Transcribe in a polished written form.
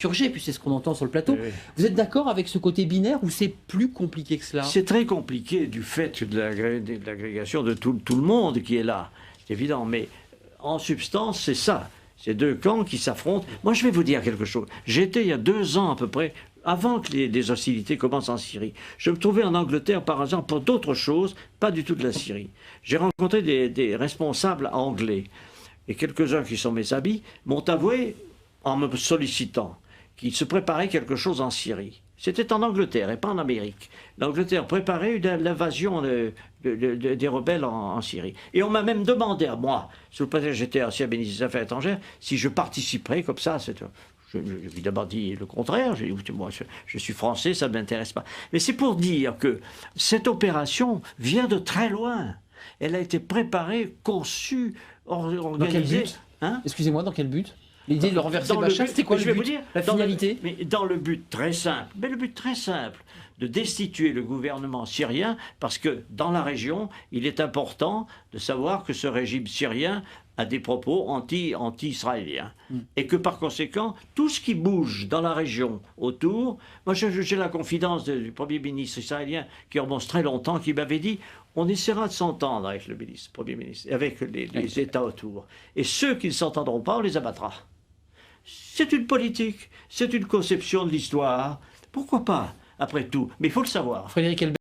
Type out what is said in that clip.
purger, puis c'est ce qu'on entend sur le plateau. Oui. Vous êtes d'accord avec ce côté binaire ou c'est plus compliqué que cela? C'est très compliqué du fait de l'agrégation de tout le monde qui est là, c'est évident, mais en substance, c'est ça. C'est deux camps qui s'affrontent. Moi, je vais vous dire quelque chose. J'étais il y a 2 ans à peu près, avant que les hostilités commencent en Syrie. Je me trouvais en Angleterre, par exemple, pour d'autres choses, pas du tout de la Syrie. J'ai rencontré des responsables anglais. Et quelques-uns qui sont mes amis m'ont avoué, en me sollicitant, qu'il se préparait quelque chose en Syrie. C'était en Angleterre et pas en Amérique. L'Angleterre préparait l'invasion des rebelles en Syrie. Et on m'a même demandé à moi, sous le prétexte que j'étais ancien ministre des Affaires étrangères, si je participerais comme ça. J'ai évidemment dit le contraire. J'ai dit, écoutez, moi, je suis français, ça ne m'intéresse pas. Mais c'est pour dire que cette opération vient de très loin. Elle a été préparée, conçue, organisée. Dans quel but? Hein? Excusez-moi, dans quel but? L'idée de le renverser Bachar, c'était quoi le but? Je vais vous dire, la finalité? mais dans le but très simple, de destituer le gouvernement syrien, parce que dans la région, il est important de savoir que ce régime syrien a des propos anti-israéliens. Et que par conséquent, tout ce qui bouge dans la région autour, moi j'ai la confidence du Premier ministre israélien qui remonte très longtemps, qui m'avait dit on essaiera de s'entendre avec le Premier ministre, avec les États autour. Et ceux qui ne s'entendront pas, on les abattra. C'est une politique, c'est une conception de l'histoire. Pourquoi pas, après tout? Mais il faut le savoir. Frédéric Elbert.